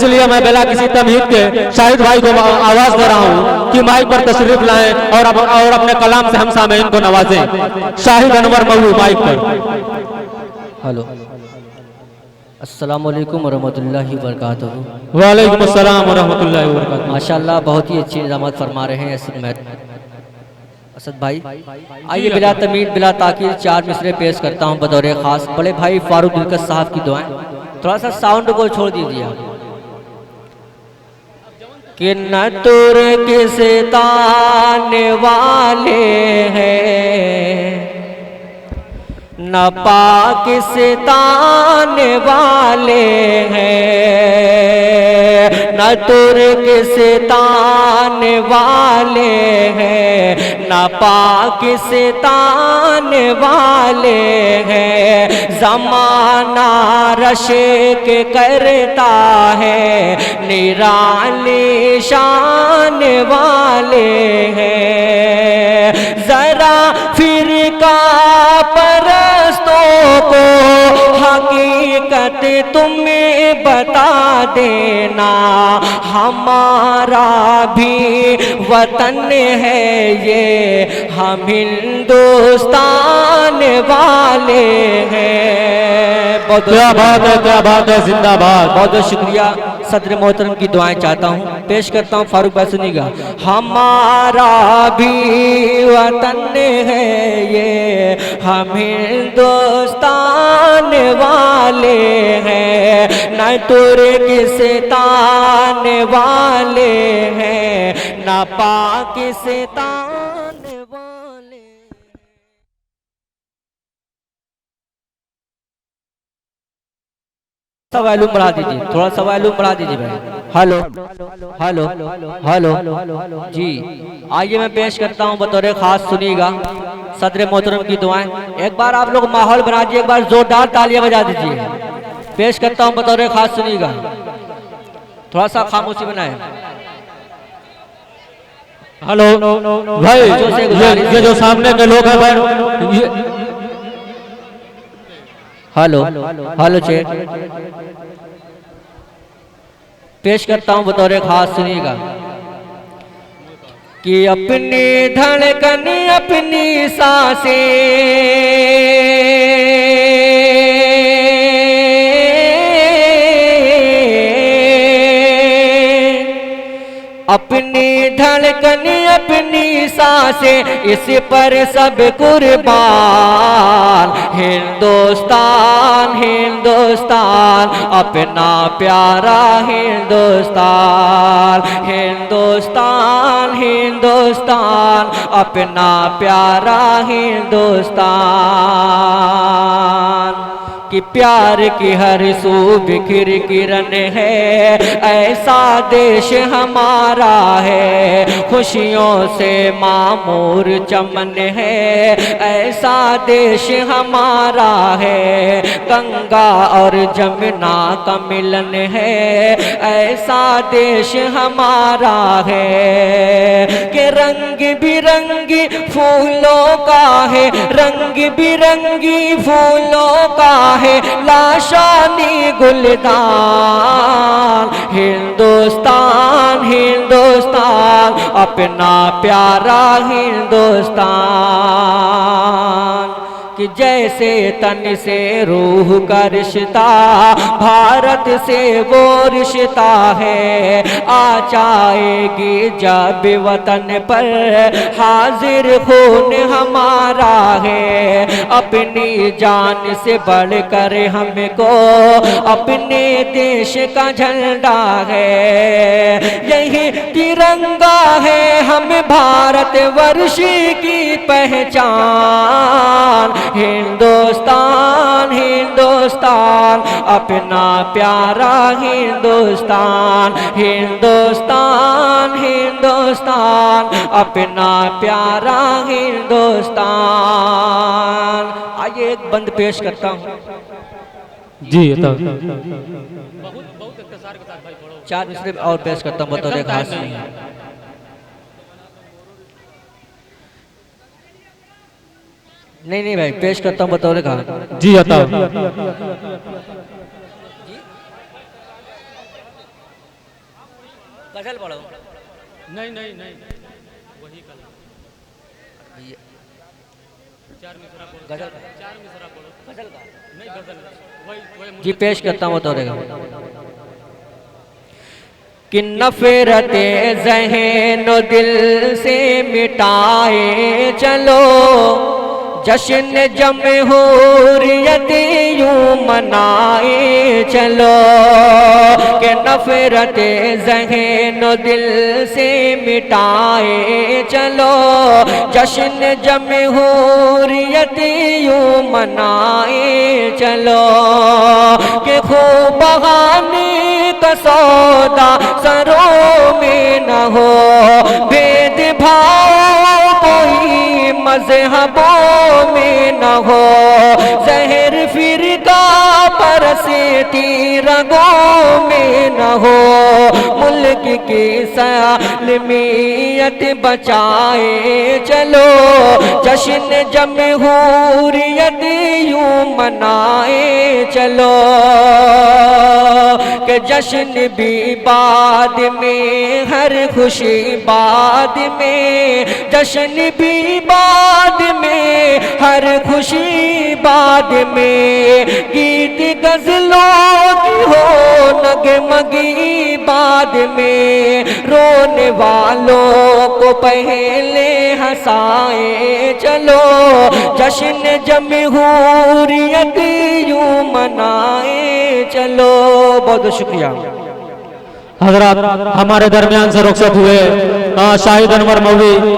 इसलिए मैं बिना किसी तमहीद के शाहिद भाई को आवाज दे रहा हूँ कि माइक पर तशरीफ लाएं और अपने कलाम से हम सामईन को नवाजें। शाहिद अनवर मऊ माइक पर। हेलो, अस्सलाम वालेकुम वरहमतुल्लाहि वबरकातुहू। वालेकुम अस्सलाम वरहमतुल्लाहि वबरकातुहू। माशाअल्लाह बहुत ही अच्छी निज़ामत फरमा रहे हैं असद भाई। आइए बिला तमीद बिला ताकीर चार मिसरे पेश करता हूँ बतौर खास बड़े भाई फारूक दिलकश साहब की दुआएं। थोड़ा सा साउंड को छोड़ दीजिए कि न तुर किसे ताने वाले हैं न पाक से ताने वाले हैं न तुर्क से ताने वाले हैं न पाक से ताने वाले हैं। ज़माना रशक करता है निराली शान वाले हैं। जरा फिरका को हकीकत तुम्हें बता देना हमारा भी वतन है ये हम हिंदुस्तान वाले हैं। बहुत क्या बात है, क्या बात है, जिंदाबाद। बहुत बहुत शुक्रिया। सदर मोहतरम की दुआएं चाहता हूँ, पेश करता हूँ फारूक भाई सुनिएगा। हमारा भी वतन है ये हम हिंदुस्तान वाले हैं न तुर्क से ताने वाले हैं न पाक से ताने वाले। सवालू बढ़ा दीजिए, थोड़ा सवालू बढ़ा दीजिए भाई। हेलो हेलो हेलो जी। आइए मैं पेश करता हूँ बतौर खास सुनिएगा सदर मोहतरम की दुआएं। एक बार आप लोग माहौल बना दीजिए, एक बार जोरदार तालियां बजा दीजिए। पेश करता हूँ बतौर खास सुनिएगा, थोड़ा सा खामोशी बनाए। हेलो भाई, ये जो सामने के लोग हैं भाई, हेलो हेलो चेक पेश करता हूँ बतौर खास सुनिएगा कि अपनी धड़कन अपनी सांसें अपनी धड़कन अपनी सांसें इस पर सब कुर्बान। हिंदुस्तान हिंदुस्तान अपना प्यारा हिंदुस्तान। हिंदुस्तान हिंदुस्तान अपना प्यारा हिंदुस्तान। कि प्यार की हर सू बिखर किरण है ऐसा देश हमारा है। खुशियों से मामूर चमन है ऐसा देश हमारा है। गंगा और जमुना का मिलन है ऐसा देश हमारा है। कि रंग बिरंगी फूलों का है रंग बिरंगी फूलों का है लाशानी गुलदान। हिंदुस्तान हिंदुस्तान अपना प्यारा हिंदुस्तान। कि जैसे तन से रूह का रिश्ता भारत से वो रिश्ता है। आ जाएगी जब वतन पर हाजिर खून हमारा है। अपनी जान से बढ़कर हमको अपने देश का झंडा है। यही तिरंगा है हम भारत वर्ष की पहचान। हिंदुस्तान हिंदुस्तान अपना प्यारा हिंदुस्तान। हिंदुस्तान हिंदुस्तान अपना प्यारा हिंदुस्तान। आइए एक बंद पेश करता हूँ जी। चार मिसरे और पेश करता हूँ बतौर खास। नहीं भाई पेश करता हूँ बतौर खास। जी अता गजल पढ़ो। नहीं नहीं नहीं वही कलाम। चार मिसरा पढ़ो। गजल चार मिसरा पढ़ो। गजल का नहीं गजल वही जी पेश करता हूँ तो कि नफरते ज़हन दिल से मिटाए चलो, जश्न जमहूरियत यूं मनाए चलो। कि नफरते ज़हन दिल से मिटाए चलो, जश्न जमहूरियत यूं मनाए चलो। कि खूब बहाने का सौदा सरों में न हो, भेदभाव कोई मज़हबों में न हो, ज़हर फिरका परस्ती रगों में न हो। मुल्क की सालमियत बचाए चलो, जश्न जमहूरियत यूं मनाए चलो। कि जश्न भी बाद में, हर खुशी बाद में, जश्न भी बाद में, हर खुशी बाद में। गीत गजलों की हो नगमगी बाद में, रोने वालों को पहले हंसाए चलो, जश्न जमहूरियत यूं मनाए चलो। बहुत शुक्रिया। हजरत हमारे दरमियान से रुखसत हुए शाहिद अनवर मौलवी